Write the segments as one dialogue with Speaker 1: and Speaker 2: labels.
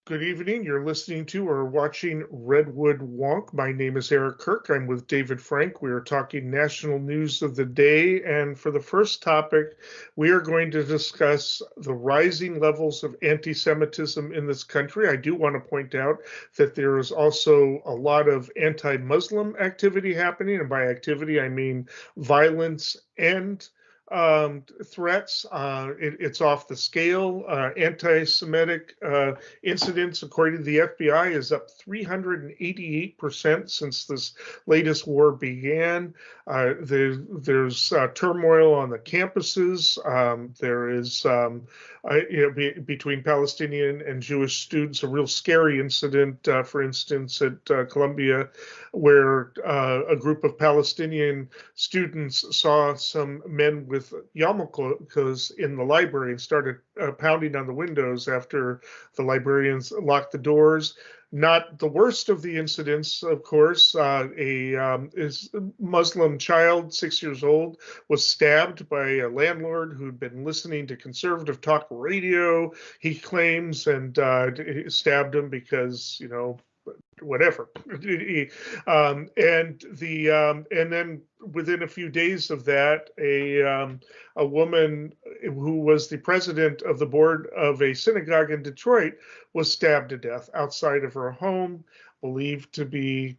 Speaker 1: Good evening. You're listening to or watching Redwood Wonk. My name is Eric Kirk. I'm with David Frank. We are talking national news of the day. And for the first topic, we are going to discuss the rising levels of anti-Semitism in this country. I do want to point out that there is also a lot of anti-Muslim activity happening. And by activity, I mean violence and threats. It's off the scale. Anti-Semitic incidents, according to the FBI, is up 388% since this latest war began. There's turmoil on the campuses. There is, between Palestinian and Jewish students, a real scary incident, for instance, at Columbia, where a group of Palestinian students saw some men with yarmulkes in the library and started pounding on the windows after the librarians locked the doors. Not the worst of the incidents, of course. A Muslim child, 6 years old, was stabbed by a landlord who'd been listening to conservative talk radio, he claims, and stabbed him because, whatever. And then within a few days of that, a woman who was the president of the board of a synagogue in Detroit was stabbed to death outside of her home, believed to be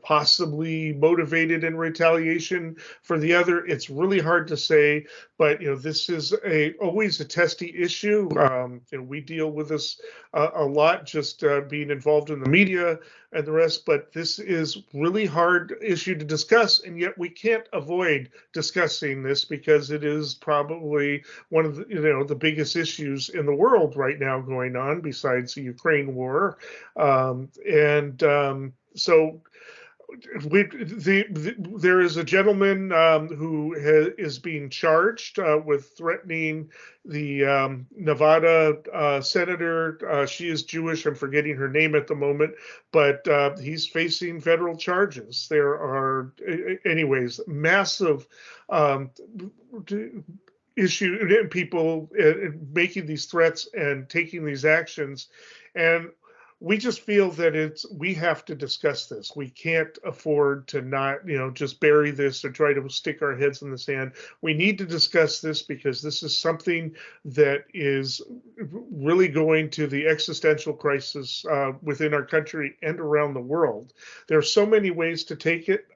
Speaker 1: possibly motivated in retaliation for the other. It's really hard to say, but this is always a testy issue. We deal with this a lot, just being involved in the media and the rest, but this is really hard issue to discuss, and yet we can't avoid discussing this because it is probably one of the biggest issues in the world right now going on, besides the Ukraine war. So there is a gentleman who is being charged with threatening the Nevada senator. She is Jewish. I'm forgetting her name at the moment, but he's facing federal charges. There are, anyways, massive issue, people making these threats and taking these actions. And we just feel that we have to discuss this. We can't afford to not, just bury this or try to stick our heads in the sand. We need to discuss this because this is something that is really going to the existential crisis within our country and around the world. There are so many ways to take it.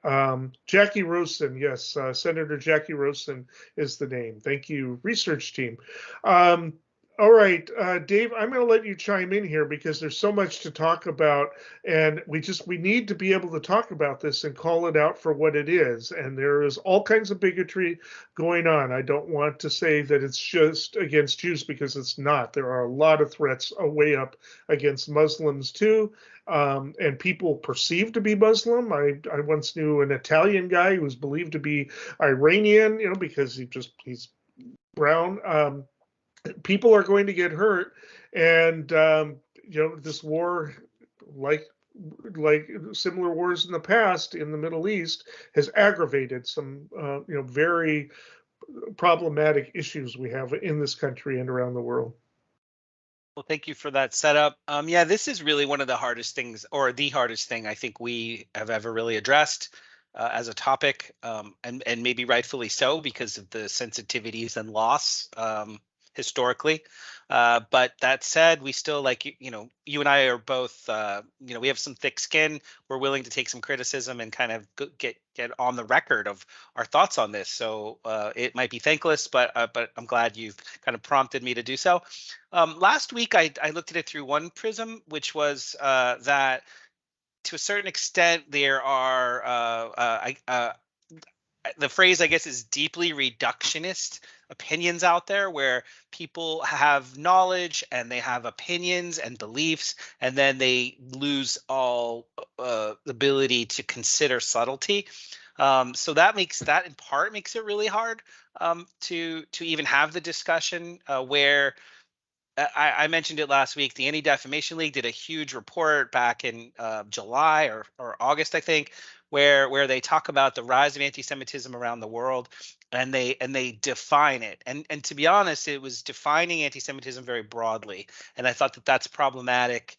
Speaker 1: Jackie Rosen, yes, Senator Jackie Rosen is the name. Thank you, research team. All right, Dave, I'm going to let you chime in here because there's so much to talk about, and we need to be able to talk about this and call it out for what it is. And there is all kinds of bigotry going on. I don't want to say that it's just against Jews because it's not. There are a lot of threats way up against Muslims too, and people perceived to be Muslim. I once knew an Italian guy who was believed to be Iranian, because he's brown. People are going to get hurt, and this war, like similar wars in the past in the Middle East, has aggravated some very problematic issues we have in this country and around the world.
Speaker 2: Well, thank you for that setup. Yeah, this is really one of the hardest things, or the hardest thing I think we have ever really addressed as a topic, and maybe rightfully so because of the sensitivities and loss historically. But that said, we still, like, you and I are both, we have some thick skin. We're willing to take some criticism and kind of get on the record of our thoughts on this. So it might be thankless, but I'm glad you've kind of prompted me to do so. Last week, I looked at it through one prism, which was that to a certain extent, there are the phrase, I guess, is deeply reductionist opinions out there where people have knowledge and they have opinions and beliefs, and then they lose all ability to consider subtlety. So that in part makes it really hard to even have the discussion where I mentioned it last week. The Anti-Defamation League did a huge report back in July or August, I think, where they talk about the rise of anti-Semitism around the world, and they define it. And to be honest, it was defining anti-Semitism very broadly, and I thought that that's problematic.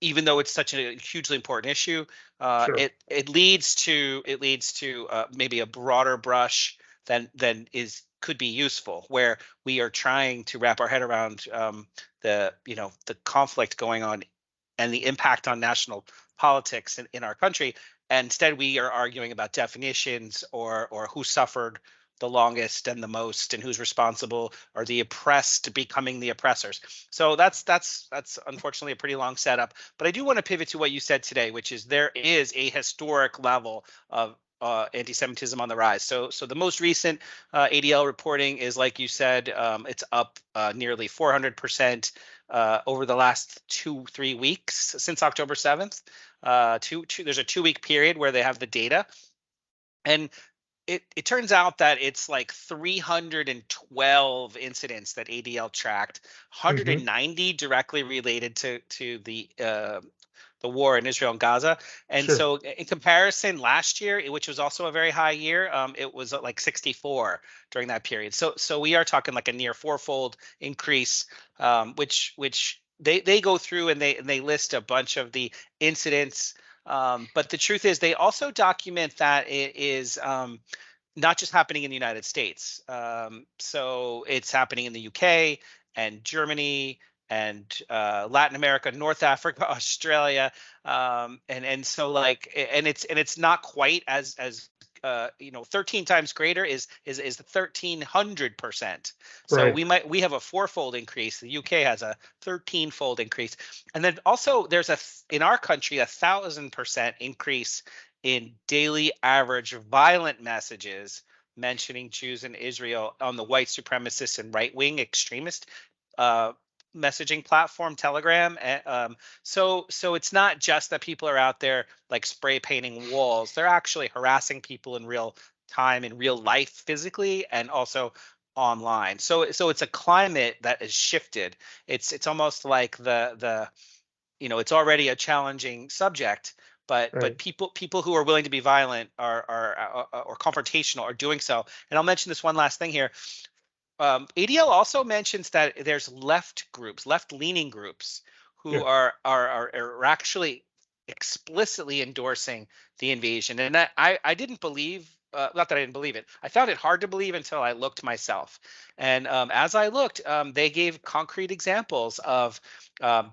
Speaker 2: Even though it's such a hugely important issue,
Speaker 1: Sure.
Speaker 2: it leads to maybe a broader brush than is could be useful, where we are trying to wrap our head around the conflict going on and the impact on national politics in our country. And instead, we are arguing about definitions, or who suffered the longest and the most, and who's responsible, or the oppressed becoming the oppressors. So that's unfortunately a pretty long setup. But I do want to pivot to what you said today, which is there is a historic level of anti-Semitism on the rise. So the most recent ADL reporting is, like you said, it's up nearly 400% over the last 2-3 weeks since October 7th. There's a 2-week period where they have the data, and it turns out that it's like 312 incidents that ADL tracked,
Speaker 1: Hmm.
Speaker 2: 190 directly related to the war in Israel and Gaza. And
Speaker 1: Sure.
Speaker 2: so in comparison, last year, which was also a very high year, it was like 64 during that period. So we are talking like a near fourfold increase, which they go through and they list a bunch of the incidents. But the truth is, they also document that it is not just happening in the United States. So it's happening in the UK and Germany and Latin America, North Africa, Australia, and so like, and it's not quite as 13 times greater is 1,300%. So
Speaker 1: Right.
Speaker 2: we have a fourfold increase. The UK has a 13-fold increase, and then also there's in our country 1,000% increase in daily average violent messages mentioning Jews and Israel on the white supremacist and right-wing extremist messaging platform Telegram. So it's not just that people are out there like spray painting walls. They're actually harassing people in real time, in real life, physically, and also online. So it's a climate that has shifted. It's almost like the it's already a challenging subject, but
Speaker 1: Right.
Speaker 2: people who are willing to be violent or confrontational are doing so. And I'll mention this one last thing here. ADL also mentions that there's left-leaning groups who
Speaker 1: Yeah.
Speaker 2: are actually explicitly endorsing the invasion, and that I didn't believe. Not that I didn't believe it. I found it hard to believe until I looked myself. And as I looked, they gave concrete examples of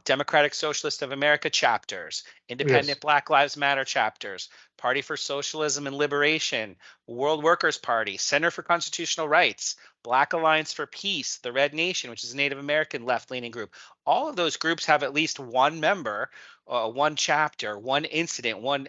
Speaker 2: Democratic Socialist of America chapters,
Speaker 1: Yes.
Speaker 2: Independent Black Lives Matter chapters, Party for Socialism and Liberation, World Workers Party, Center for Constitutional Rights, Black Alliance for Peace, the Red Nation, which is a Native American left-leaning group. All of those groups have at least one member, one chapter, one incident, one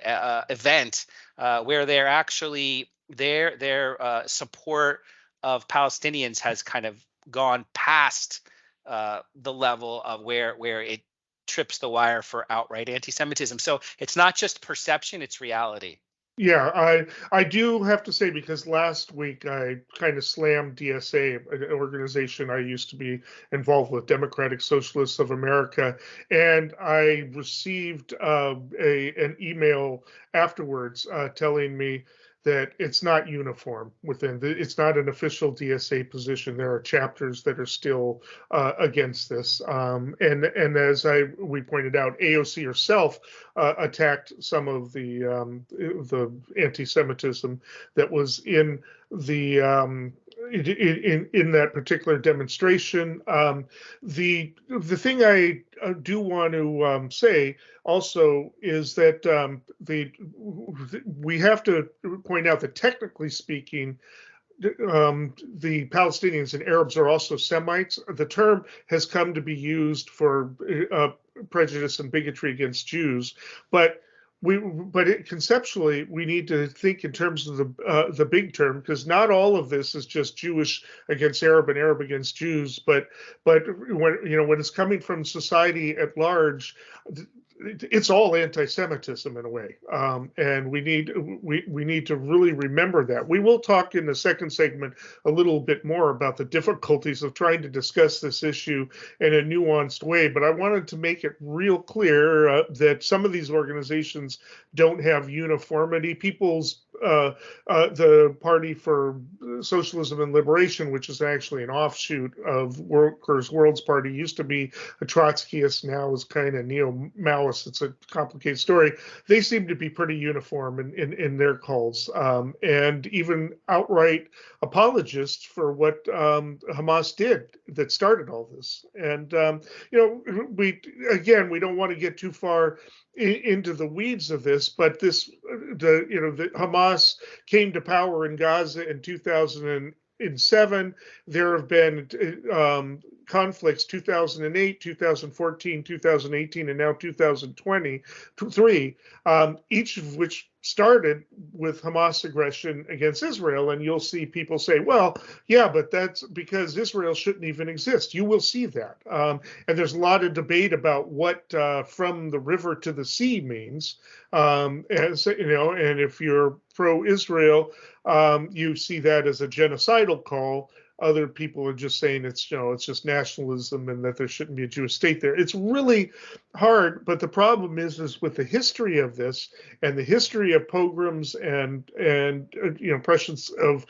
Speaker 2: event where they're actually their support of Palestinians has kind of gone past the level of where it trips the wire for outright anti-Semitism. So it's not just perception; it's reality.
Speaker 1: Yeah, I do have to say, because last week I kind of slammed DSA, an organization I used to be involved with, Democratic Socialists of America, and I received an email afterwards telling me that it's not uniform it's not an official DSA position. There are chapters that are still against this, and as we pointed out, AOC herself attacked some of the anti-Semitism that was in the in that particular demonstration. The thing I do want to say also is that we have to point out that, technically speaking, the Palestinians and Arabs are also Semites. The term has come to be used for prejudice and bigotry against Jews, but conceptually, we need to think in terms of the big term, because not all of this is just Jewish against Arab and Arab against Jews, but when it's coming from society at large, it's all anti-Semitism in a way, and we need to really remember that. We will talk in the second segment a little bit more about the difficulties of trying to discuss this issue in a nuanced way. But I wanted to make it real clear that some of these organizations don't have uniformity. The Party for Socialism and Liberation, which is actually an offshoot of Workers' World's Party, used to be a Trotskyist, now is kind of neo-Maoist. It's a complicated story. They seem to be pretty uniform in their calls, and even outright apologists for what Hamas did that started all this. And we don't want to get too far into the weeds of this, but the Hamas came to power in Gaza in 2007. There have been conflicts 2008, 2014, 2018, and now 2023, each of which started with Hamas aggression against Israel. And you'll see people say, well, yeah, but that's because Israel shouldn't even exist. You will see that. And there's a lot of debate about what from the river to the sea means. And if you're pro-Israel, you see that as a genocidal call. Other people are just saying it's just nationalism and that there shouldn't be a Jewish state there. It's really hard, but the problem is with the history of this and the history of pogroms and oppressions of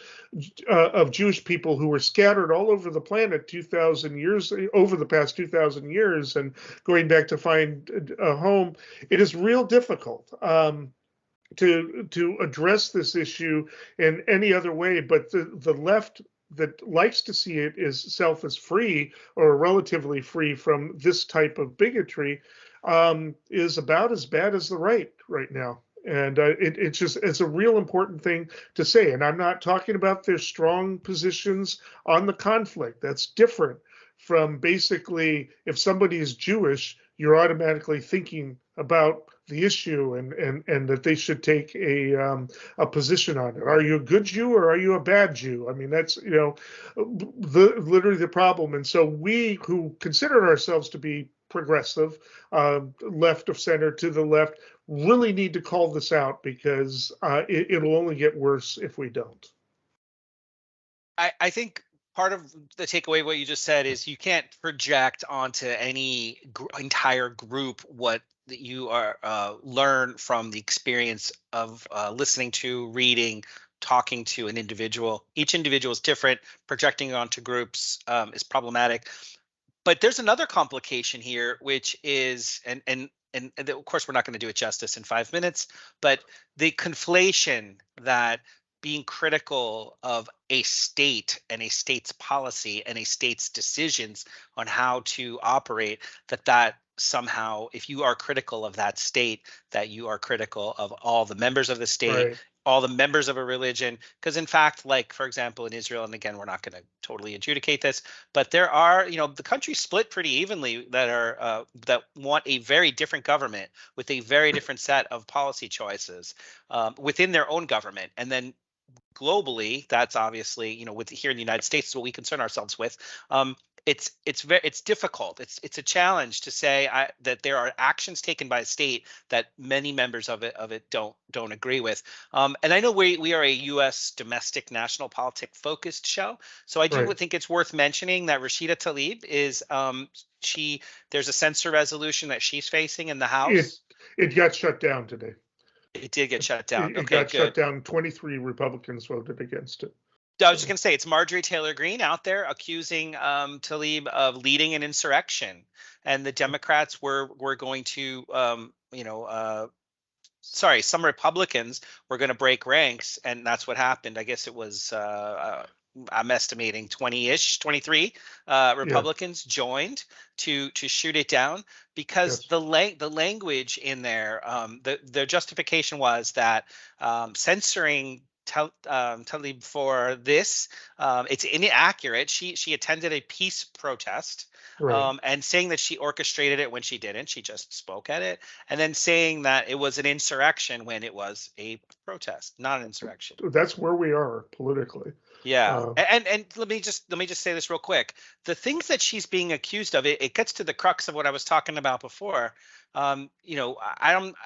Speaker 1: Jewish people who were scattered all over the planet 2,000 years over the past 2,000 years and going back to find a home. It is real difficult to address this issue in any other way, but the left that likes to see itself as free or relatively free from this type of bigotry is about as bad as the right now. And it's a real important thing to say. And I'm not talking about their strong positions on the conflict. That's different from basically if somebody is Jewish, you're automatically thinking about the issue and that they should take a position on it. Are you a good Jew or are you a bad Jew? I mean, that's literally the problem. And so we who consider ourselves to be progressive, left of center to the left, really need to call this out because it'll only get worse if we don't.
Speaker 2: I think part of the takeaway what you just said is you can't project onto any entire group what you are learn from the experience of listening to, reading, talking to an individual. Each individual is different. Projecting onto groups is problematic. But there's another complication here, which is, and of course we're not going to do it justice in 5 minutes, but the conflation that being critical of a state and a state's policy and a state's decisions on how to operate, that somehow, if you are critical of that state, that you are critical of all the members of the state, right, all the members of a religion. Because in fact, like, for example, in Israel, and again, we're not going to totally adjudicate this, but there are, the country split pretty evenly that want a very different government with a very different set of policy choices within their own government. And then globally, that's obviously, with here in the United States, what we concern ourselves with. It's difficult. It's a challenge to say that there are actions taken by a state that many members of it don't agree with. And I know we are a U.S. domestic national politic focused show, so I do think it's worth mentioning that Rashida Tlaib is there's a censure resolution that she's facing in the House.
Speaker 1: It got shut down today.
Speaker 2: It did get shut down.
Speaker 1: It got shut down. 23 Republicans voted against it.
Speaker 2: I was just going to say, it's Marjorie Taylor Greene out there accusing Tlaib of leading an insurrection, and the Democrats were going to, some Republicans were going to break ranks, and that's what happened. I guess it was, I'm estimating 23 Republicans joined to shoot it down because the language in there, the justification was that censoring Tlaib for this, it's inaccurate. She attended a peace protest, and saying that she orchestrated it when she didn't. She just spoke at it, and then saying that it was an insurrection when it was a protest, not an insurrection.
Speaker 1: That's where we are politically.
Speaker 2: Yeah.
Speaker 1: Uh,
Speaker 2: And let me just say this real quick. The things that she's being accused of, it gets to the crux of what I was talking about before. I don't.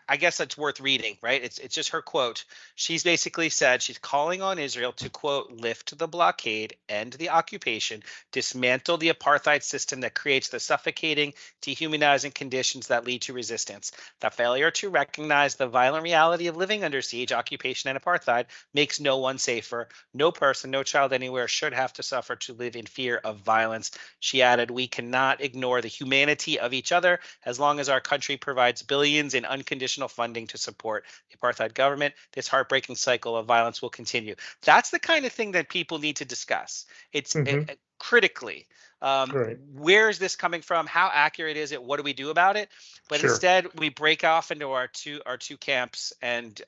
Speaker 2: I guess that's worth reading, right? It's just her quote. She's basically said she's calling on Israel to, quote, lift the blockade, end the occupation, dismantle the apartheid system that creates the suffocating, dehumanizing conditions that lead to resistance. The failure to recognize the violent reality of living under siege, occupation, and apartheid makes no one safer. No person, no child anywhere should have to suffer to live in fear of violence. She added, we cannot ignore the humanity of each other as long as our country provides billions in unconditional funding to support the apartheid government. This heartbreaking cycle of violence will continue. That's the kind of thing that people need to discuss. It's
Speaker 1: mhm,
Speaker 2: critically.
Speaker 1: right.
Speaker 2: Where is this coming from? How accurate is it? What do we do about it? But
Speaker 1: Sure.
Speaker 2: instead, we break off into our two camps, and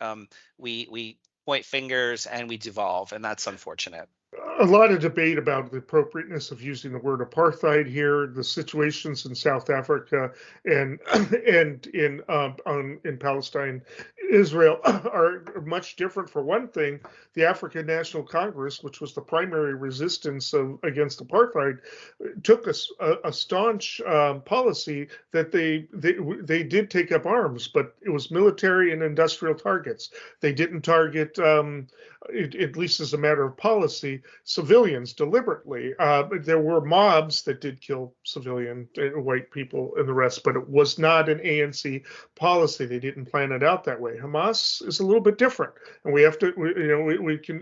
Speaker 2: we point fingers and we devolve, and that's unfortunate.
Speaker 1: A lot of debate about the appropriateness of using the word apartheid here. The situations in South Africa and and in Palestine, Israel are much different. For one thing, the African National Congress, which was the primary resistance against apartheid, took a staunch policy that they did take up arms, but it was military and industrial targets. They didn't target. At least as a matter of policy, civilians deliberately. There were mobs that did kill civilian white people and the rest, but it was not an ANC policy. They didn't plan it out that way. Hamas is a little bit different, and we have to,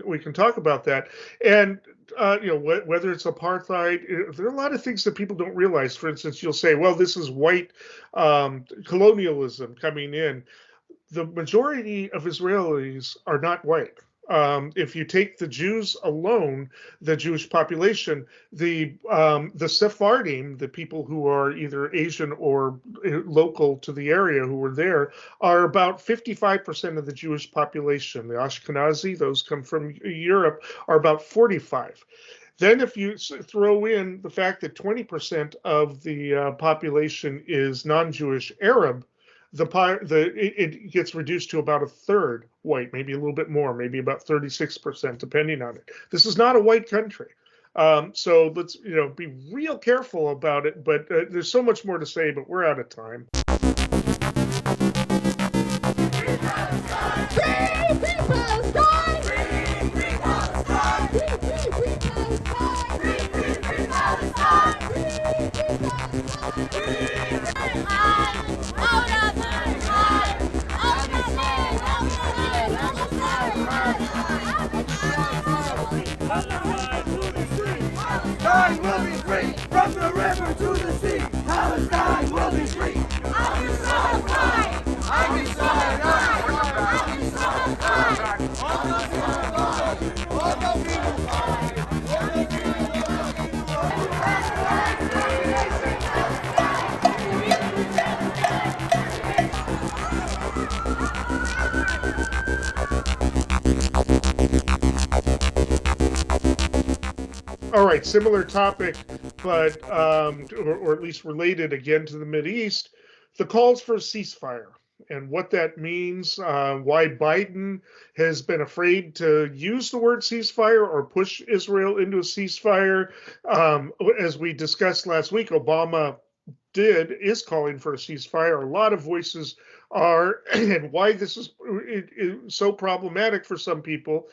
Speaker 1: we can talk about that. And whether it's apartheid, there are a lot of things that people don't realize. For instance, you'll say, well, this is white colonialism coming in. The majority of Israelis are not white. If you take the Jews alone, the Jewish population, the Sephardim, the people who are either Asian or local to the area who were there, are about 55% of the Jewish population. The Ashkenazi, those come from Europe, are about 45. Then, if you throw in the fact that 20% of the population is non-Jewish Arab, it gets reduced to about a third white, maybe a little bit more, maybe about 36%, depending on it. This is not a white country. So let's be real careful about it. But there's so much more to say, but we're out of time.
Speaker 3: Palestine will be free from the river to the sea. Palestine will be free. I can so high. I can so high. I can so high. All the people all the
Speaker 1: All right, similar topic, but or at least related again to the Mideast, the calls for a ceasefire and what that means, why Biden has been afraid to use the word ceasefire or push Israel into a ceasefire. As we discussed last week, Obama is calling for a ceasefire. A lot of voices are, and why this is so problematic for some people.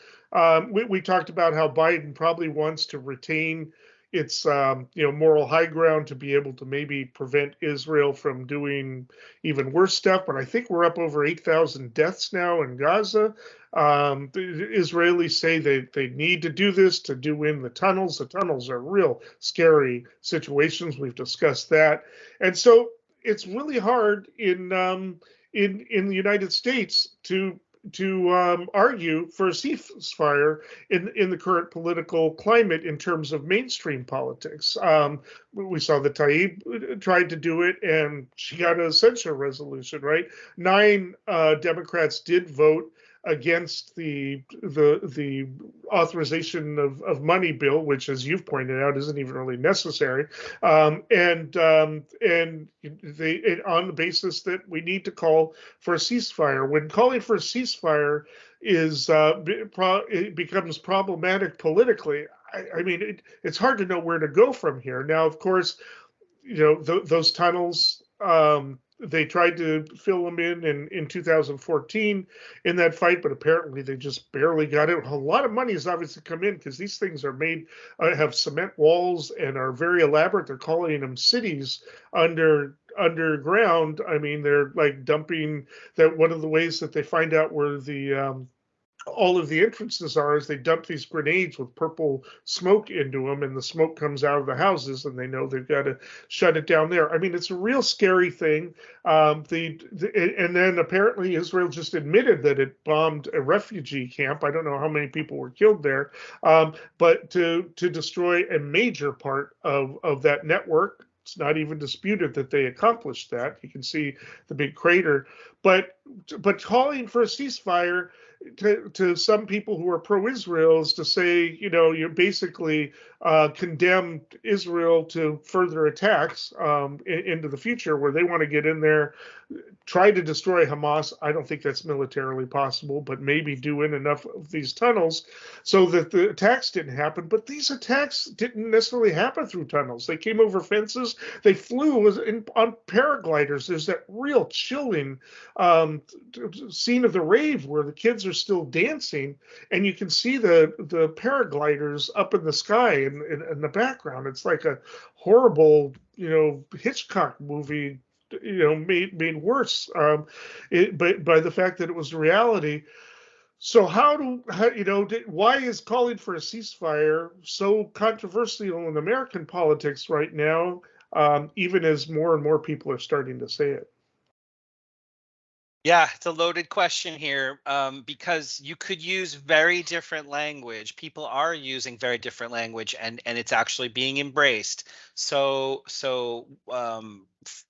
Speaker 1: We talked about how Biden probably wants to retain its moral high ground to be able to maybe prevent Israel from doing even worse stuff. But I think we're up over 8,000 deaths now in Gaza. The Israelis say they need to do this to do in the tunnels. The tunnels are real scary situations. We've discussed that, and so it's really hard in the United States to argue for a ceasefire in the current political climate in terms of mainstream politics. We saw that Tayyip tried to do it, and she got a censure resolution. Right, 9 Democrats did vote against the authorization of money bill, which, as you've pointed out, isn't even really necessary, and they on the basis that we need to call for a ceasefire. When calling for a ceasefire, it becomes problematic politically. I mean, it's hard to know where to go from here. Now, of course, those tunnels. They tried to fill them in 2014 in that fight, but apparently they just barely got it. A lot of money has obviously come in because these things are made, have cement walls and are very elaborate. They're calling them cities underground. I mean, they're like dumping that. One of the ways that they find out where the all of the entrances are is they dump these grenades with purple smoke into them, and the smoke comes out of the houses, and they know they've got to shut it down there. I mean, it's a real scary thing. And then apparently Israel just admitted that it bombed a refugee camp. I don't know how many people were killed there, but to destroy a major part of that network. It's not even disputed that they accomplished that. You can see the big crater, but calling for a ceasefire to some people who are pro-Israel is to say, you basically condemn Israel to further attacks into the future, where they want to get in there, try to destroy Hamas. I don't think that's militarily possible, but maybe do in enough of these tunnels so that the attacks didn't happen. But these attacks didn't necessarily happen through tunnels. They came over fences. They flew on paragliders. There's that real chilling scene of the rave where the kids are still dancing, and you can see the paragliders up in the sky in the background. It's like a horrible, Hitchcock movie, made worse, but by the fact that it was reality. So why is calling for a ceasefire so controversial in American politics right now, even as more and more people are starting to say it?
Speaker 2: Yeah, it's a loaded question here, because you could use very different language. People are using very different language, and it's actually being embraced. So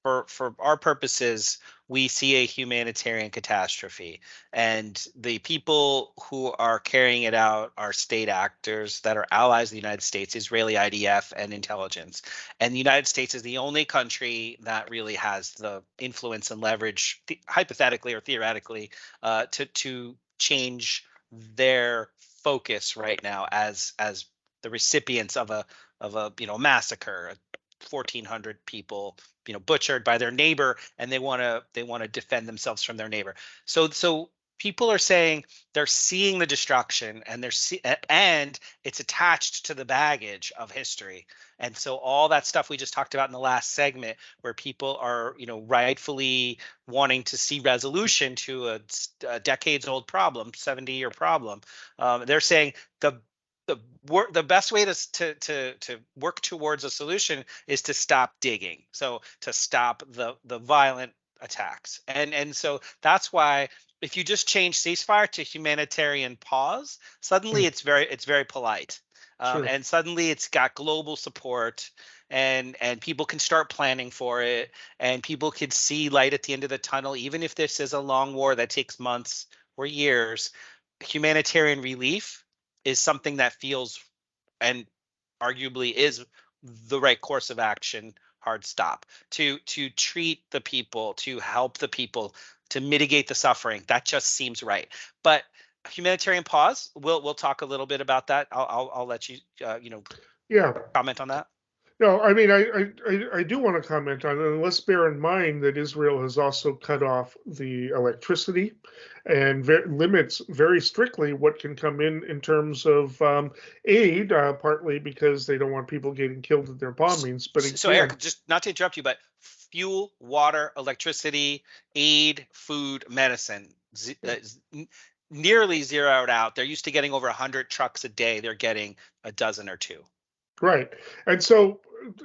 Speaker 2: for our purposes, we see a humanitarian catastrophe, and the people who are carrying it out are state actors that are allies of the United States, Israeli IDF and intelligence. And the United States is the only country that really has the influence and leverage, hypothetically or theoretically, to change their focus right now as the recipients of a massacre, 1,400 people butchered by their neighbor, and they want to defend themselves from their neighbor. So people are saying they're seeing the destruction, and and it's attached to the baggage of history. And so all that stuff we just talked about in the last segment, where people are rightfully wanting to see resolution to a decades-old problem, 70-year problem, they're saying the best way to work towards a solution is to stop digging. So to stop the violent attacks. And so that's why if you just change ceasefire to humanitarian pause, suddenly it's very polite.
Speaker 1: Sure.
Speaker 2: And suddenly it's got global support, and people can start planning for it, and people can see light at the end of the tunnel, even if this is a long war that takes months or years. Humanitarian relief is something that feels, and arguably is, the right course of action. Hard stop to treat the people, to help the people, to mitigate the suffering. That just seems right. But humanitarian pause, we'll talk a little bit about that. I'll let you comment on that.
Speaker 1: No, I mean, I do want to comment on it. And let's bear in mind that Israel has also cut off the electricity and limits very strictly what can come in terms of aid, partly because they don't want people getting killed in their bombings. But
Speaker 2: so Eric, just not to interrupt you, but fuel, water, electricity, aid, food, medicine, nearly zeroed out. They're used to getting over 100 trucks a day. They're getting a dozen or two.
Speaker 1: Right. And so,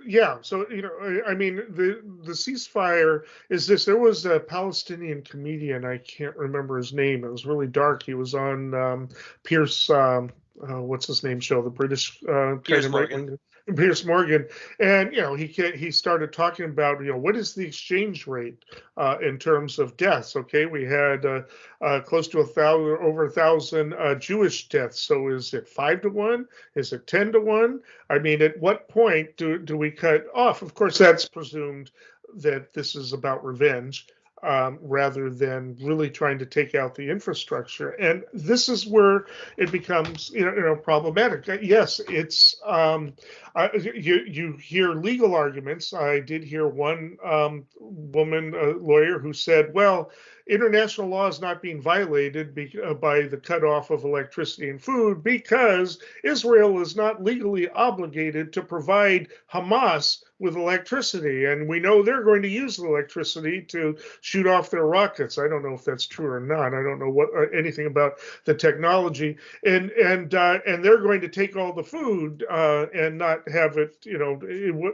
Speaker 1: yeah, so, I mean, the ceasefire is this. There was a Palestinian comedian, I can't remember his name. It was really dark. He was on Pierce, what's his name show, the British
Speaker 2: Piers Morgan.
Speaker 1: Piers Morgan, and he started talking about what is the exchange rate in terms of deaths. Okay, we had close to over 1,000 Jewish deaths. So is it 5-1? Is it 10-1? I mean, at what point do we cut off? Of course, that's presumed that this is about revenge. rather than really trying to take out the infrastructure. And this is where it becomes, problematic. Yes, it's you hear legal arguments. I did hear one woman, a lawyer, who said, "Well, international law is not being violated by the cutoff of electricity and food because Israel is not legally obligated to provide Hamas with electricity, and we know they're going to use the electricity to shoot off their rockets." I don't know if that's true or not. I don't know anything about the technology, and they're going to take all the food and not have it,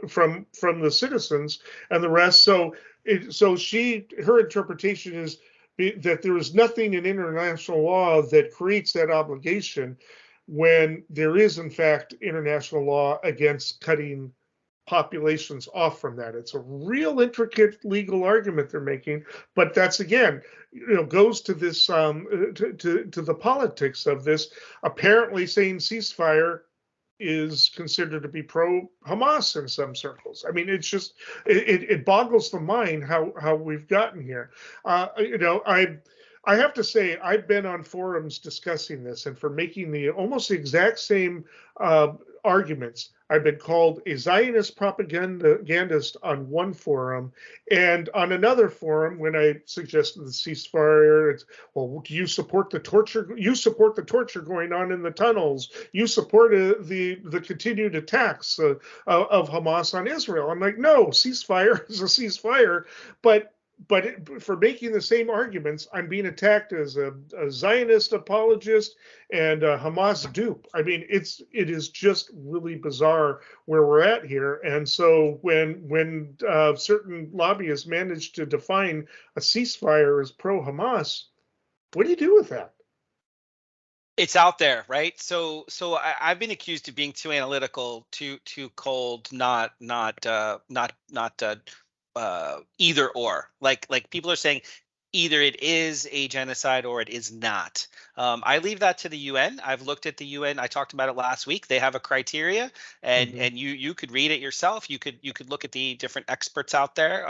Speaker 1: from the citizens and the rest. So her interpretation is that there is nothing in international law that creates that obligation when there is, in fact, international law against cutting populations off from that. It's a real intricate legal argument they're making, but that's, again, goes to this to the politics of this. Apparently, saying ceasefire is considered to be pro-Hamas in some circles. I mean, it's just it boggles the mind how we've gotten here. I have to say, I've been on forums discussing this, and for making almost the exact same arguments, I've been called a Zionist propagandist on one forum, and on another forum, when I suggested the ceasefire, it's, well, do you support the torture? You support the torture going on in the tunnels. You support the continued attacks of Hamas on Israel. I'm like, no, ceasefire is a ceasefire, but for making the same arguments, I'm being attacked as a Zionist apologist and a Hamas dupe. I mean, it is just really bizarre where we're at here. And so when certain lobbyists manage to define a ceasefire as pro-Hamas, what do you do with that?
Speaker 2: It's out there, right? So I've been accused of being too analytical, too cold, not either or. Like people are saying either it is a genocide or it is not. I leave that to the UN. I've looked at the UN. I talked about it last week. They have a criteria, and you could read it yourself. You could look at the different experts out there,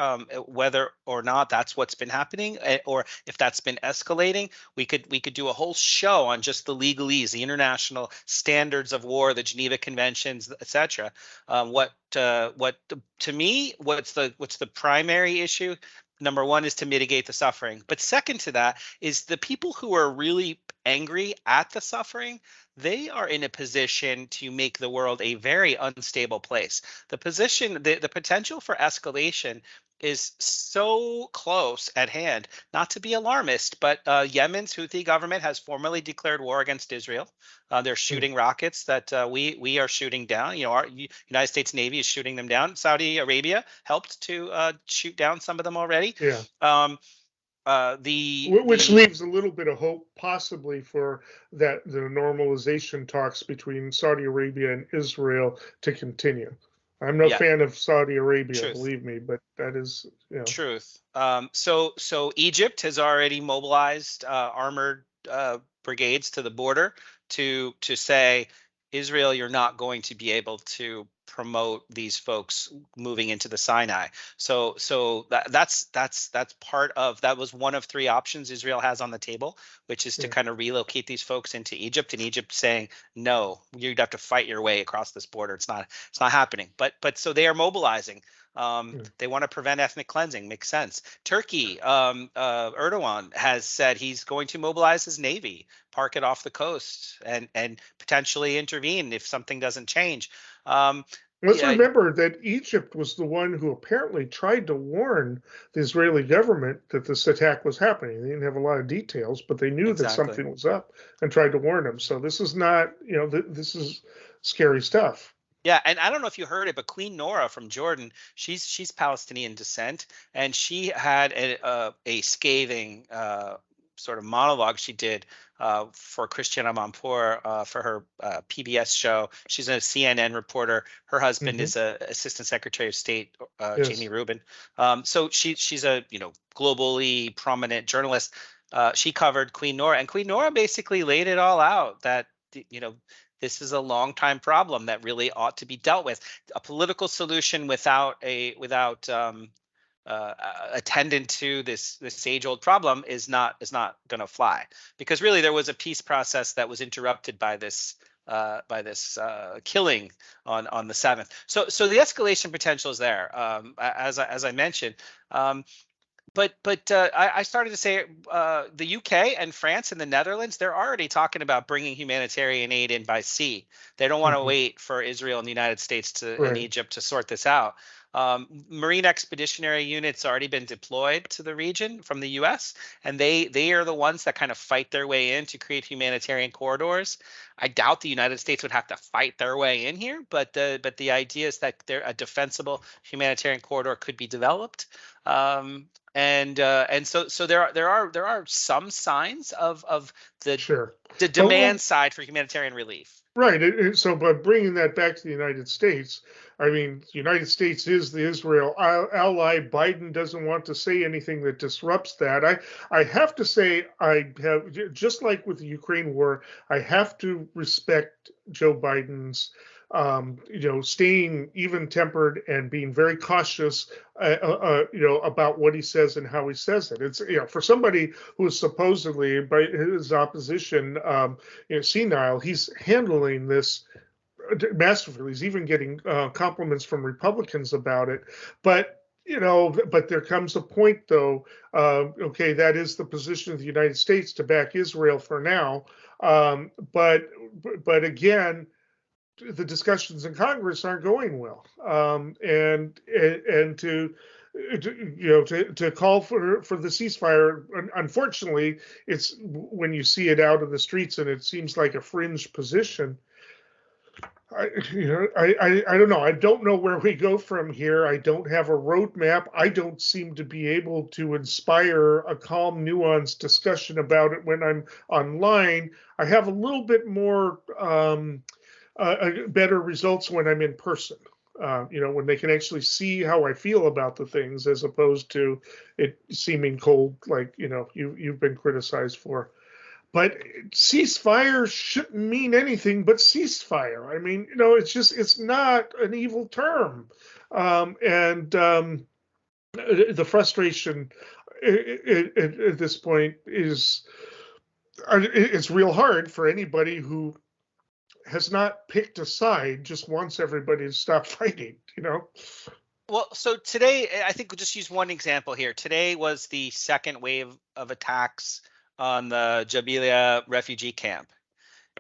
Speaker 2: whether or not that's what's been happening, or if that's been escalating. We could do a whole show on just the legalese, the international standards of war, the Geneva Conventions, etc. To me, what's the primary issue? Number one is to mitigate the suffering. But second to that is the people who are really angry at the suffering, they are in a position to make the world a very unstable place. The potential for escalation is so close at hand. Not to be alarmist, but Yemen's Houthi government has formally declared war against Israel. They're shooting rockets that we are shooting down. Our United States Navy is shooting them down. Saudi Arabia helped to shoot down some of them already.
Speaker 1: Yeah. Which leaves a little bit of hope, possibly, for the normalization talks between Saudi Arabia and Israel to continue. I'm no fan of Saudi Arabia, believe me, but that is
Speaker 2: truth. So Egypt has already mobilized armored brigades to the border to say, Israel, you're not going to be able to promote these folks moving into the Sinai. So that's part of that. Was one of three options Israel has on the table, which is to kind of relocate these folks into Egypt, and Egypt saying, no, you'd have to fight your way across this border. It's not happening. But so they are mobilizing. They want to prevent ethnic cleansing. Makes sense. Turkey, Erdogan has said he's going to mobilize his navy, park it off the coast, and potentially intervene if something doesn't change.
Speaker 1: Let's remember that Egypt was the one who apparently tried to warn the Israeli government that this attack was happening. They didn't have a lot of details, but they knew that something was up and tried to warn them. So this is not, this is scary stuff.
Speaker 2: Yeah, and I don't know if you heard it, but Queen Noura from Jordan, she's Palestinian descent, and she had a scathing sort of monologue she did for Christiane Amanpour for her PBS show. She's a CNN reporter. Her husband is a Assistant Secretary of State, Jamie Rubin. So she's a globally prominent journalist. She covered Queen Noura, and Queen Noura basically laid it all out that this is a long time problem that really ought to be dealt with. A political solution without attendant to this age-old problem is not going to fly, because really there was a peace process that was interrupted by this killing on the 7th. So the escalation potential is there, as I mentioned. But I started to say the UK and France and the Netherlands, they're already talking about bringing humanitarian aid in by sea. They don't want to wait for Israel and the United States and Egypt to sort this out. Marine expeditionary units already been deployed to the region from the U.S., and they are the ones that kind of fight their way in to create humanitarian corridors. I doubt the United States would have to fight their way in here, but the idea is that a defensible humanitarian corridor could be developed. And so there are some signs of the the demand side for humanitarian relief.
Speaker 1: Right. So, but bringing that back to the United States, I mean, the United States is the Israel ally. Biden doesn't want to say anything that disrupts that. I have to say, I have, just like with the Ukraine war, I have to respect Joe Biden's staying even tempered and being very cautious, about what he says and how he says it. It's, for somebody who is supposedly, by his opposition, senile, he's handling this masterfully. He's even getting compliments from Republicans about it. But but there comes a point, though. Okay, that is the position of the United States, to back Israel for now. But again, the discussions in Congress aren't going well, and to call for the ceasefire. Unfortunately, it's when you see it out in the streets, and it seems like a fringe position. I don't know. I don't know where we go from here. I don't have a roadmap. I don't seem to be able to inspire a calm, nuanced discussion about it when I'm online. I have a little bit more better results when I'm in person. When they can actually see how I feel about the things, as opposed to it seeming cold, like you've been criticized for. But ceasefire shouldn't mean anything but ceasefire. I mean, it's not an evil term, and the frustration at this point is it's real hard for anybody who has not picked a side, just wants everybody to stop fighting,
Speaker 2: Well, so today, I think we'll just use one example here. Today was the second wave of attacks on the Jabalia refugee camp.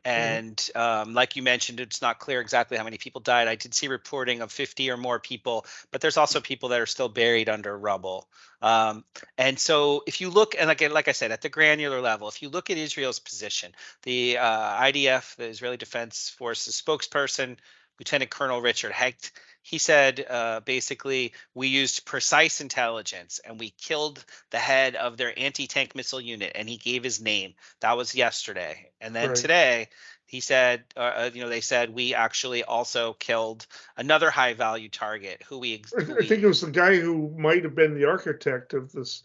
Speaker 2: And like you mentioned, it's not clear exactly how many people died. I did see reporting of 50 or more people, but there's also people that are still buried under rubble. And so if you look, and again, like I said, at the granular level, if you look at Israel's position, the IDF, the Israeli Defense Forces spokesperson, Lieutenant Colonel Richard Hecht, he said basically, we used precise intelligence and we killed the head of their anti-tank missile unit, and he gave his name. That was yesterday. And then today he said, they said we actually also killed another high value target I
Speaker 1: think it was the guy who might have been the architect of the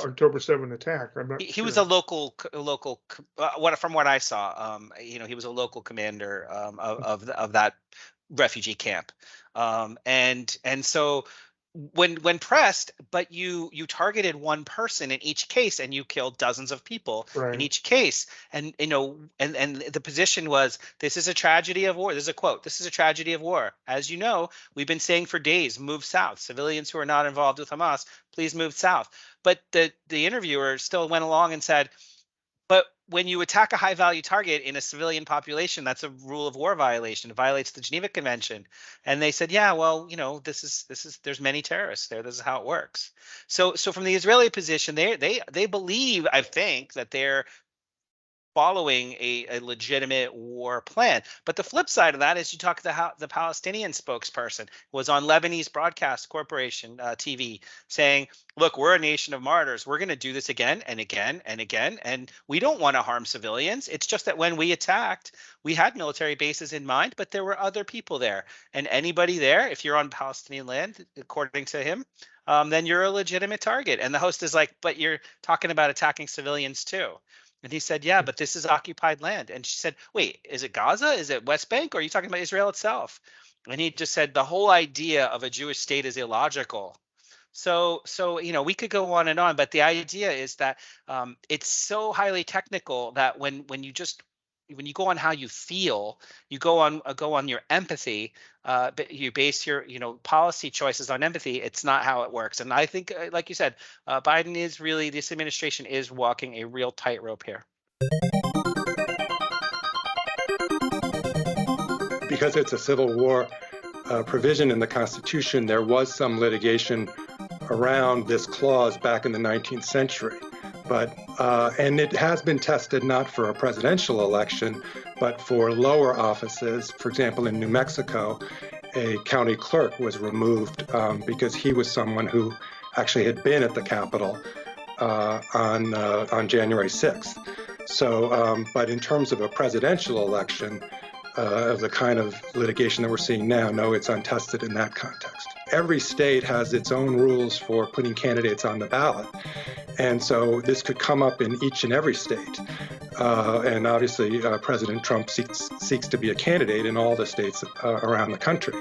Speaker 1: October 7 attack. I'm not sure.
Speaker 2: He was a local from what I saw, he was a local commander of that refugee camp. And so when pressed, but you targeted one person in each case, and you killed dozens of people in each case. And and the position was, this is a tragedy of war. There's a quote, "This is a tragedy of war. As you know, we've been saying for days, move south. Civilians who are not involved with Hamas, please move south." But the interviewer still went along and said, but when you attack a high value target in a civilian population, that's a rule of war violation. It violates the Geneva Convention. And they said, yeah, well, this is there's many terrorists there. This is how it works. So from the Israeli position, they believe, I think, that they're following a legitimate war plan. But the flip side of that is, you talk to the Palestinian spokesperson was on Lebanese Broadcast Corporation TV saying, look, we're a nation of martyrs. We're going to do this again and again and again. And we don't want to harm civilians. It's just that when we attacked, we had military bases in mind, but there were other people there. And anybody there, if you're on Palestinian land, according to him, then you're a legitimate target. And the host is like, but you're talking about attacking civilians too. And he said, yeah, but this is occupied land. And she said, wait, is it Gaza? Is it West Bank? Or are you talking about Israel itself? And he just said, the whole idea of a Jewish state is illogical. So we could go on and on, but the idea is that it's so highly technical that when you go on how you feel, you go on your empathy, but you base your policy choices on empathy. It's not how it works. And I think, like you said, this administration is walking a real tightrope here.
Speaker 4: Because it's a Civil War provision in the Constitution, there was some litigation around this clause back in the 19th century. But and it has been tested not for a presidential election, but for lower offices. For example, in New Mexico, a county clerk was removed because he was someone who actually had been at the Capitol on January 6th. So, but in terms of a presidential election, of the kind of litigation that we're seeing now, no, it's untested in that context. Every state has its own rules for putting candidates on the ballot. And so this could come up in each and every state. And obviously, President Trump seeks to be a candidate in all the states around the country.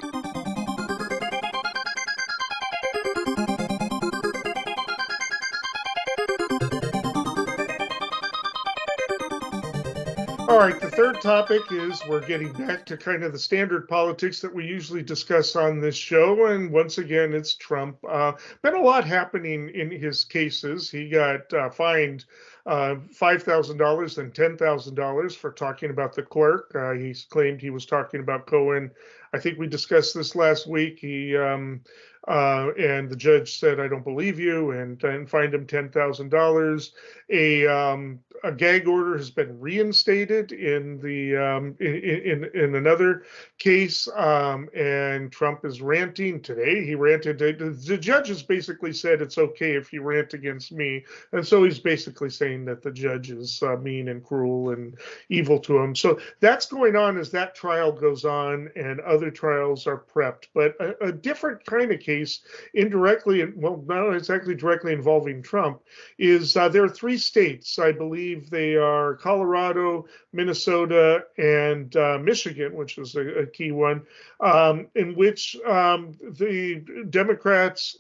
Speaker 1: All right, the third topic is we're getting back to kind of the standard politics that we usually discuss on this show. And once again, it's Trump. Been a lot happening in his cases. He got fined $5,000 and $10,000 for talking about the clerk. He claimed he was talking about Cohen. I think we discussed this last week. And the judge said, "I don't believe you," and fined him $10,000. A gag order has been reinstated in in another case, and Trump is ranting today. He ranted. The judges basically said it's okay if you rant against me, and so he's basically saying that the judge is mean and cruel and evil to him. So that's going on as that trial goes on, and other trials are prepped. But a different kind of case, indirectly, well, not exactly directly involving Trump, is there are three states, I believe they are Colorado, Minnesota, and Michigan, which is a key one, in which the Democrats,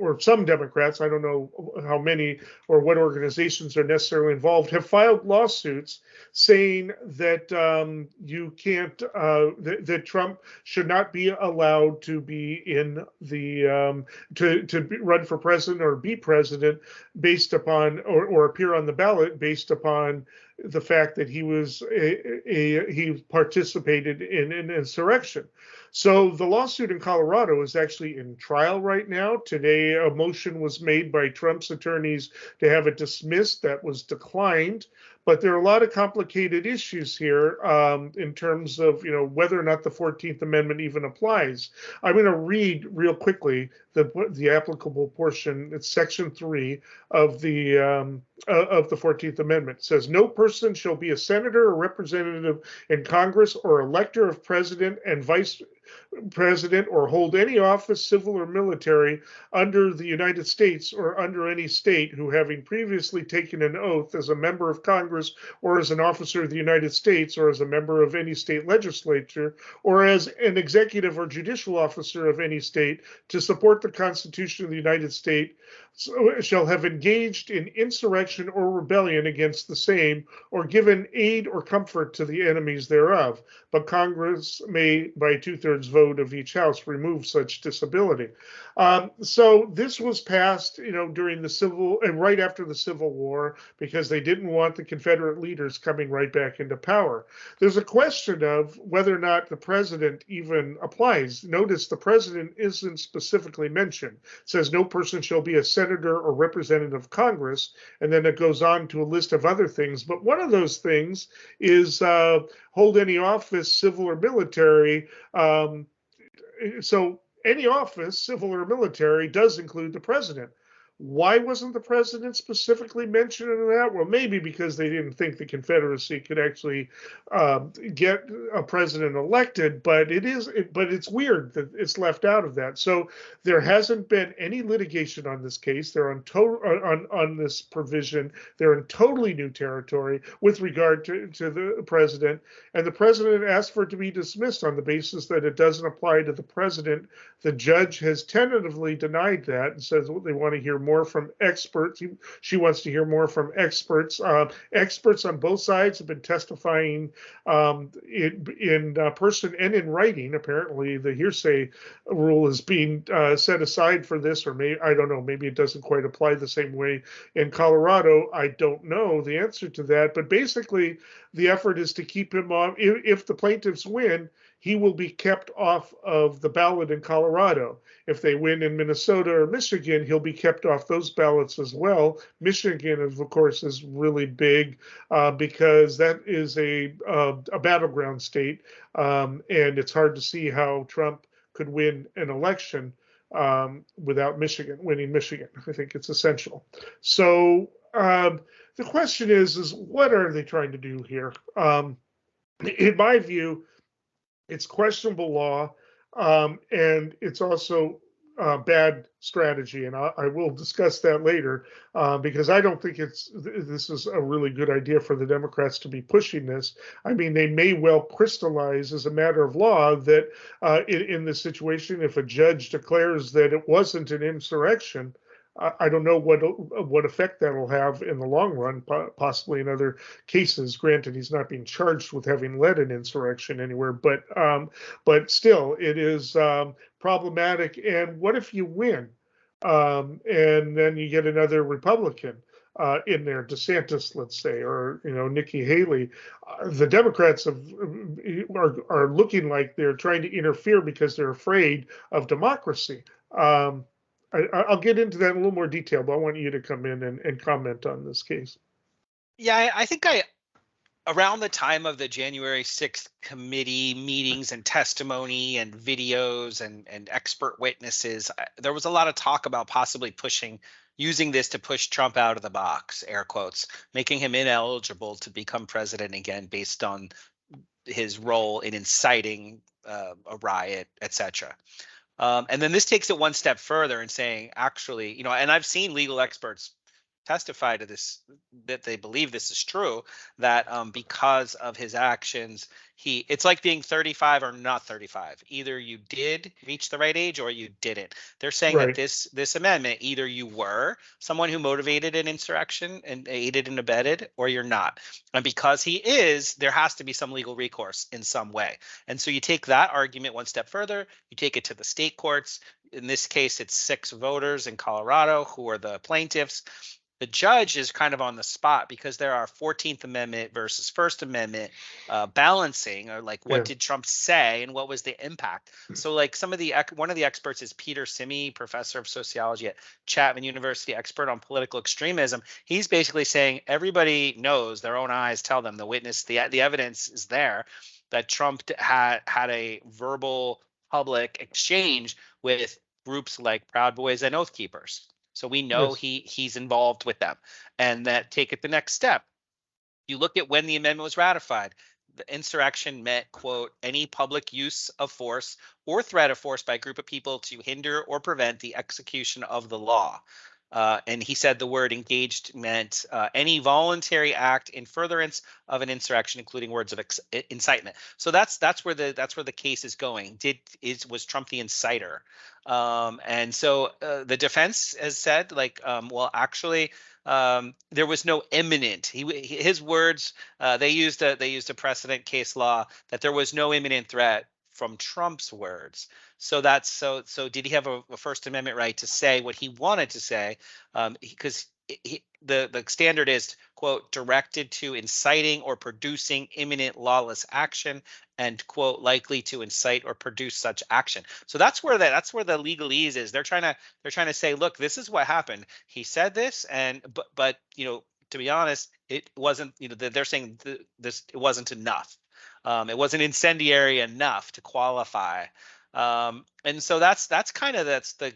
Speaker 1: or some Democrats, I don't know how many or what organizations are necessarily involved, have filed lawsuits saying that you can't, that Trump should not be allowed to be in the, to run for president or be president based upon, or appear on the ballot based upon the fact that he was he participated in an insurrection. So the lawsuit in Colorado is actually in trial right now. Today, a motion was made by Trump's attorneys to have it dismissed. That was declined. But there are a lot of complicated issues here in terms of, whether or not the 14th Amendment even applies. I'm going to read real quickly the applicable portion. It's Section 3 of the 14th Amendment. It says, "No person shall be a senator or representative in Congress or elector of president and vice president or hold any office, civil or military, under the United States or under any state who, having previously taken an oath as a member of Congress or as an officer of the United States or as a member of any state legislature or as an executive or judicial officer of any state to support the Constitution of the United States, shall have engaged in insurrection or rebellion against the same or given aid or comfort to the enemies thereof. But Congress may, by 2/3 vote of each house, remove such disability." So this was passed, during the civil and right after the Civil War, because they didn't want the Confederate leaders coming right back into power. There's a question of whether or not the president even applies. Notice the president isn't specifically mentioned. It says no person shall be a senator or representative of Congress, and then it goes on to a list of other things. But one of those things is hold any office, civil or military. So any office, civil or military, does include the president. Why wasn't the president specifically mentioned in that? Well, maybe because they didn't think the Confederacy could actually get a president elected, but it's weird that it's left out of that. So there hasn't been any litigation on this case. They're on this provision. They're in totally new territory with regard to the president, and the president asked for it to be dismissed on the basis that it doesn't apply to the president. The judge has tentatively denied that and says they want to hear more from experts. She wants to hear more from experts. Experts on both sides have been testifying in person and in writing. Apparently, the hearsay rule is being set aside for this, or maybe, I don't know, maybe it doesn't quite apply the same way in Colorado. I don't know the answer to that, but basically, the effort is to keep him on. If the plaintiffs win, he will be kept off of the ballot in Colorado. If they win in Minnesota or Michigan, he'll be kept off those ballots as well. Michigan, of course, is really big because that is a battleground state, and it's hard to see how Trump could win an election without winning Michigan. I think it's essential. So the question is what are they trying to do here? In my view, it's questionable law, and it's also bad strategy, and I will discuss that later because I don't think this is a really good idea for the Democrats to be pushing this. I mean, they may well crystallize as a matter of law that in this situation, if a judge declares that it wasn't an insurrection, I don't know what effect that will have in the long run, possibly in other cases. Granted, he's not being charged with having led an insurrection anywhere, but still, it is problematic. And what if you win, and then you get another Republican in there, DeSantis, let's say, or Nikki Haley? The Democrats are looking like they're trying to interfere because they're afraid of democracy. I'll get into that in a little more detail, but I want you to come in and comment on this case.
Speaker 2: Yeah, I think around the time of the January 6th committee meetings and testimony and videos and expert witnesses, there was a lot of talk about possibly using this to push Trump out of the box, air quotes, making him ineligible to become president again based on his role in inciting a riot, etc. And then this takes it one step further and saying, actually, and I've seen legal experts testify to this, that they believe this is true, that because of his actions, it's like being 35 or not 35. Either you did reach the right age or you didn't. They're saying
Speaker 1: Right.
Speaker 2: that this amendment, either you were someone who motivated an insurrection and aided and abetted, or you're not. And because he is, there has to be some legal recourse in some way. And so you take that argument one step further, you take it to the state courts. In this case, it's 6 voters in Colorado who are the plaintiffs. The judge is kind of on the spot because there are 14th Amendment versus First Amendment balancing, or like what did Trump say and what was the impact. So like one of the experts is Peter Simi, professor of sociology at Chapman University, expert on political extremism. He's basically saying everybody knows, their own eyes tell them, the evidence is there that Trump had a verbal public exchange with groups like Proud Boys and Oath Keepers. So we know he's involved with them. And that take it the next step. You look at when the amendment was ratified. The insurrection meant, quote, any public use of force or threat of force by a group of people to hinder or prevent the execution of the law. And he said the word engaged meant any voluntary act in furtherance of an insurrection, including words of incitement. So that's where the case is going. Was Trump the inciter? And so the defense has said, well, actually, there was no imminent. His words. They used a precedent case law that there was no imminent threat from Trump's words. So did he have a First Amendment right to say what he wanted to say? Because the standard is, quote, directed to inciting or producing imminent lawless action, and, quote, likely to incite or produce such action. So that's where the legalese is. They're trying to say, look, this is what happened. He said this, but to be honest, it wasn't. They're saying this, it wasn't enough. It wasn't incendiary enough to qualify. And so that's the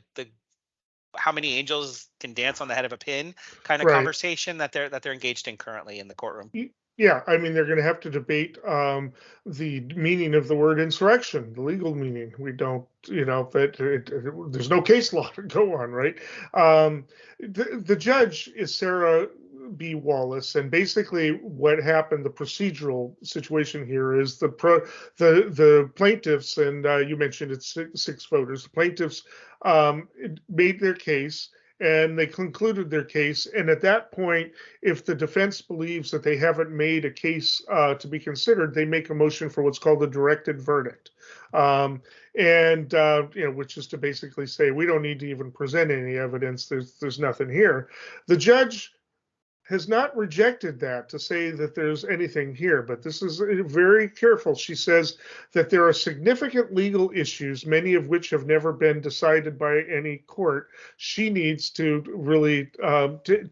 Speaker 2: how many angels can dance on the head of a pin kind of
Speaker 1: Right.
Speaker 2: conversation that they're engaged in currently in the courtroom.
Speaker 1: Yeah, I mean, they're going to have to debate the meaning of the word insurrection, the legal meaning. We don't, there's no case law to go on, right? The judge is Sarah B. Wallace, and basically what happened, the procedural situation here is the plaintiffs, and you mentioned it's six voters. The plaintiffs made their case, and they concluded their case, and at that point, if the defense believes that they haven't made a case to be considered, they make a motion for what's called a directed verdict, which is to basically say we don't need to even present any evidence. There's nothing here. The judge has not rejected that to say that there's anything here, but this is very careful. She says that there are significant legal issues, many of which have never been decided by any court. She needs to really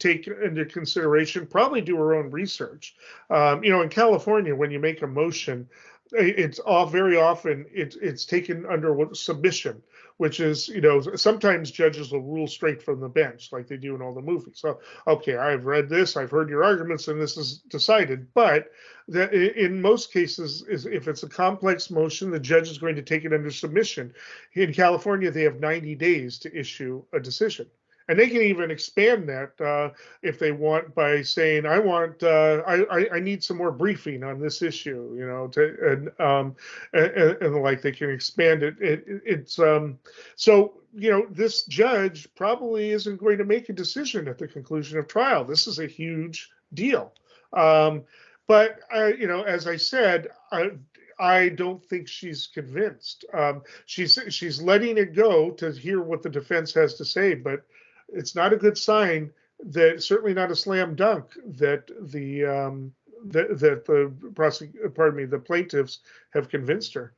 Speaker 1: take into consideration, probably do her own research. In California, when you make a motion, it's very often it's taken under submission, which is, sometimes judges will rule straight from the bench like they do in all the movies. So, okay, I've read this, I've heard your arguments, and this is decided. But in most cases, if it's a complex motion, the judge is going to take it under submission. In California, they have 90 days to issue a decision. And they can even expand that if they want by saying, I need some more briefing on this issue, and like they can expand it. So, this judge probably isn't going to make a decision at the conclusion of trial. This is a huge deal. But as I said, I don't think she's convinced. She's letting it go to hear what the defense has to say, but it's not a good sign, that certainly not a slam dunk that the plaintiffs have convinced her.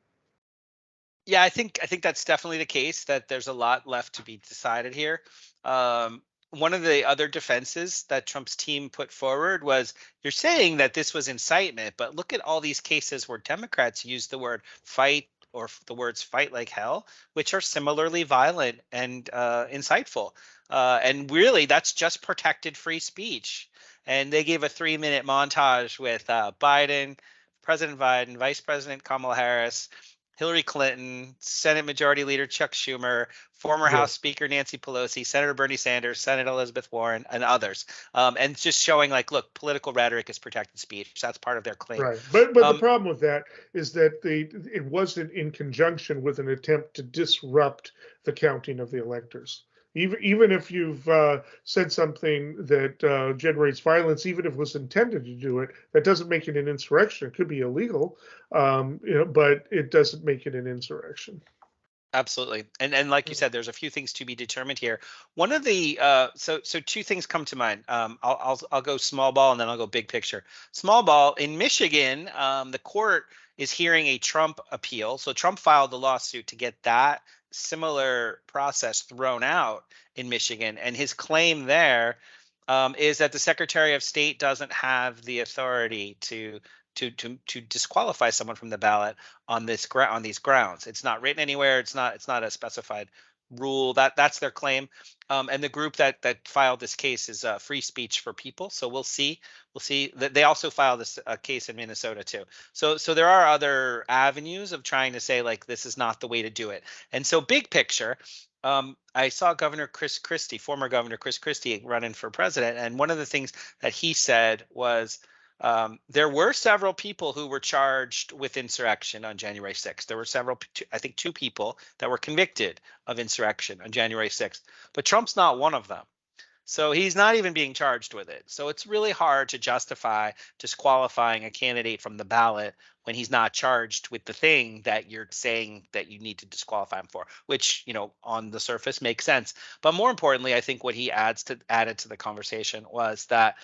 Speaker 2: Yeah, I think that's definitely the case, that there's a lot left to be decided here. One of the other defenses that Trump's team put forward was, you're saying that this was incitement, but look at all these cases where Democrats use the word fight or the words fight like hell, which are similarly violent and insightful. And really, that's just protected free speech. And they gave a 3-minute montage with President Biden, Vice President Kamala Harris, Hillary Clinton, Senate Majority Leader Chuck Schumer, former House Speaker Nancy Pelosi, Senator Bernie Sanders, Senator Elizabeth Warren, and others. And just showing like, look, political rhetoric is protected speech. That's part of their claim.
Speaker 1: Right. But the problem with that is that it wasn't in conjunction with an attempt to disrupt the counting of the electors. Even if you've said something that generates violence, even if it was intended to do it, that doesn't make it an insurrection. It could be illegal, but it doesn't make it an insurrection.
Speaker 2: Absolutely. And like you said, there's a few things to be determined here. One of the so two things come to mind. I'll go small ball and then I'll go big picture. Small ball in Michigan, the court is hearing a Trump appeal. So Trump filed the lawsuit to get that similar process thrown out in Michigan, and his claim there is that the Secretary of State doesn't have the authority to disqualify someone from the ballot on these grounds. It's not written anywhere. It's not a specified rule. That's their claim. And the group that filed this case is Free Speech for People. So we'll see that they also filed this case in Minnesota too. So there are other avenues of trying to say like this is not the way to do it. And so big picture, I saw former Governor Chris Christie running for president, and one of the things that he said was, there were several people who were charged with insurrection on January 6th. There were I think two people that were convicted of insurrection on January 6th, but Trump's not one of them. So he's not even being charged with it. So it's really hard to justify disqualifying a candidate from the ballot when he's not charged with the thing that you're saying that you need to disqualify him for, which, on the surface makes sense. But more importantly, I think what he added to the conversation was that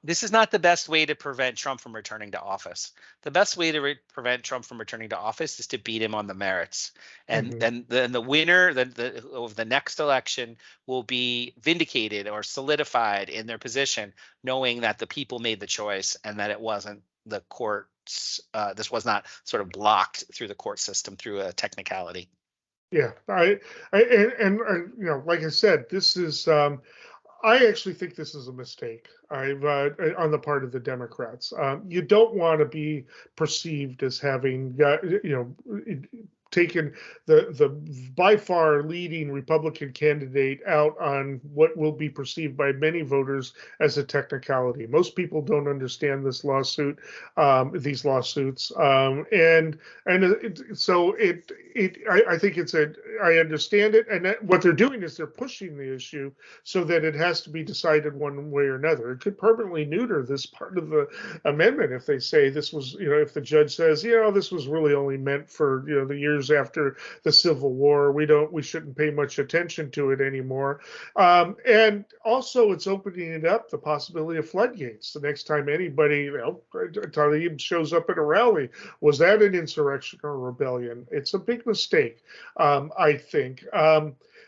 Speaker 2: this is not the best way to prevent Trump from returning to office. The best way to prevent Trump from returning to office is to beat him on the merits. And then the winner of the next election will be vindicated or solidified in their position, knowing that the people made the choice and that it wasn't the courts. This was not sort of blocked through the court system through a technicality.
Speaker 1: Yeah, like I said, this is. I actually think this is a mistake. On the part of the Democrats. You don't want to be perceived as having, taken the by far leading Republican candidate out on what will be perceived by many voters as a technicality. Most people don't understand this lawsuit, these lawsuits, so I think I understand it, and what they're doing is they're pushing the issue so that it has to be decided one way or another. It could permanently neuter this part of the amendment if they say this was, if the judge says, this was really only meant for, the years after the Civil War. We shouldn't pay much attention to it anymore. And also, it's opening it up the possibility of floodgates. The next time anybody, Talib shows up at a rally, was that an insurrection or a rebellion? It's a big mistake, I think.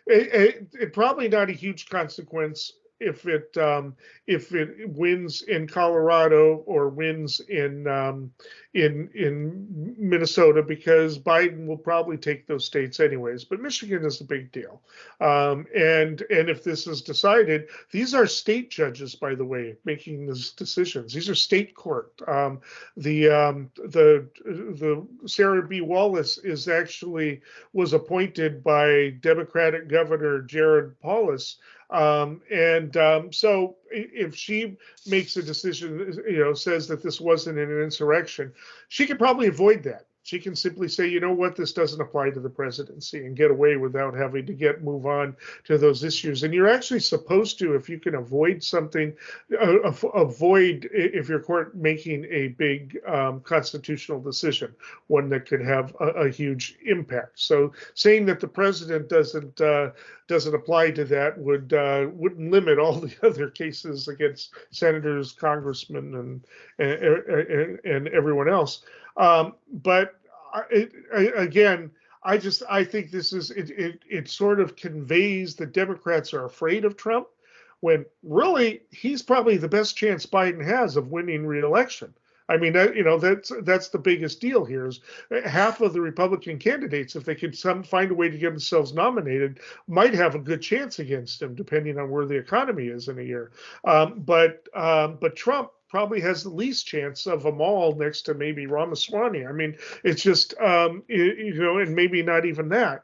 Speaker 1: It probably not a huge consequence if it wins in Colorado or wins in Minnesota, because Biden will probably take those states anyways. But Michigan is a big deal, and if this is decided, these are state judges, by the way, making these decisions. These are state court. The Sarah B. Wallace was appointed by Democratic Governor Jared Polis. So if she makes a decision, says that this wasn't an insurrection, she could probably avoid that. She can simply say, you know what, this doesn't apply to the presidency, and get away without having to move on to those issues. And you're actually supposed to, if you can avoid something, if your court making a big constitutional decision, one that could have a huge impact. So saying that the president doesn't apply to that wouldn't limit all the other cases against senators, congressmen, and everyone else. But I think this is it sort of conveys the Democrats are afraid of Trump, when really he's probably the best chance Biden has of winning re-election. I mean, that's the biggest deal here. Is half of the Republican candidates, if they could find a way to get themselves nominated, might have a good chance against him, depending on where the economy is in a year. But Trump probably has the least chance of them all, next to maybe Ramaswamy. I mean, it's just, and maybe not even that.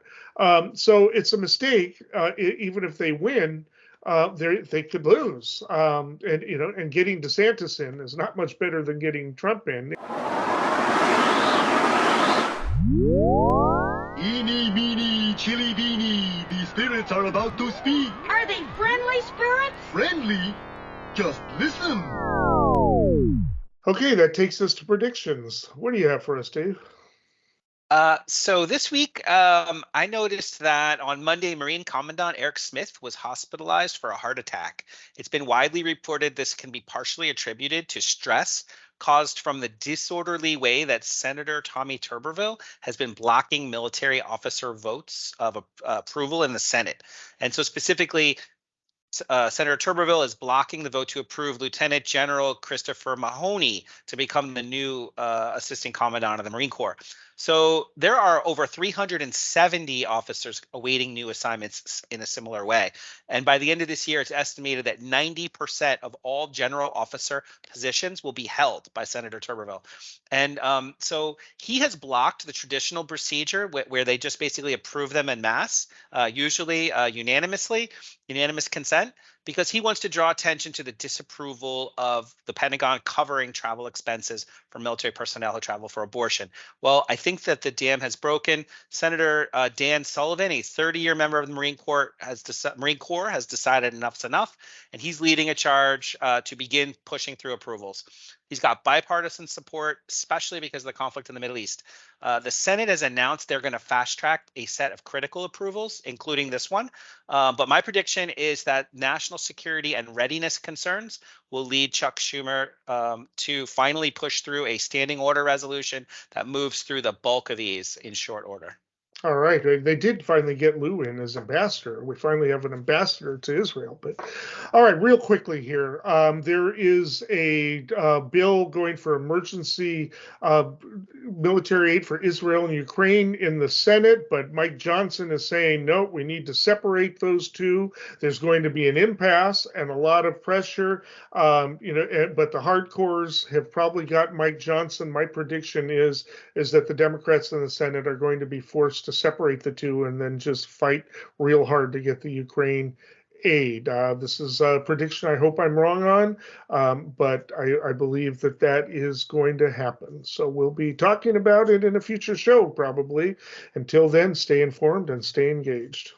Speaker 1: So it's a mistake, even if they win. They could lose, and getting DeSantis in is not much better than getting Trump in.
Speaker 3: Eeny, meeny, chili, beany, the spirits are about to speak.
Speaker 5: Are they friendly spirits?
Speaker 3: Friendly? Just listen.
Speaker 1: Okay, that takes us to predictions. What do you have for us, Dave?
Speaker 2: So this week, I noticed that on Monday, Marine Commandant Eric Smith was hospitalized for a heart attack. It's been widely reported this can be partially attributed to stress caused from the disorderly way that Senator Tommy Tuberville has been blocking military officer votes of approval in the Senate. And so specifically, Senator Tuberville is blocking the vote to approve Lieutenant General Christopher Mahoney to become the new assistant commandant of the Marine Corps. So there are over 370 officers awaiting new assignments in a similar way. And by the end of this year, it's estimated that 90% of all general officer positions will be held by Senator Tuberville. And so he has blocked the traditional procedure where they just basically approve them en masse, usually unanimous consent, because he wants to draw attention to the disapproval of the Pentagon covering travel expenses for military personnel who travel for abortion. Well, I think that the dam has broken. Senator Dan Sullivan, a 30-year member of the Marine Corps, has decided enough's enough, and he's leading a charge to begin pushing through approvals. He's got bipartisan support, especially because of the conflict in the Middle East. The Senate has announced they're going to fast track a set of critical approvals, including this one. But my prediction is that national security and readiness concerns will lead Chuck Schumer to finally push through a standing order resolution that moves through the bulk of these in short order.
Speaker 1: All right. They did finally get Lou in as ambassador. We finally have an ambassador to Israel. But all right, real quickly here. There is a bill going for emergency military aid for Israel and Ukraine in the Senate, but Mike Johnson is saying, no, we need to separate those two. There's going to be an impasse and a lot of pressure. But the hardcores have probably got Mike Johnson. My prediction is that the Democrats in the Senate are going to be forced to separate the two and then just fight real hard to get the Ukraine aid. This is a prediction I hope I'm wrong on, but I believe that is going to happen. So we'll be talking about it in a future show probably. Until then, stay informed and stay engaged.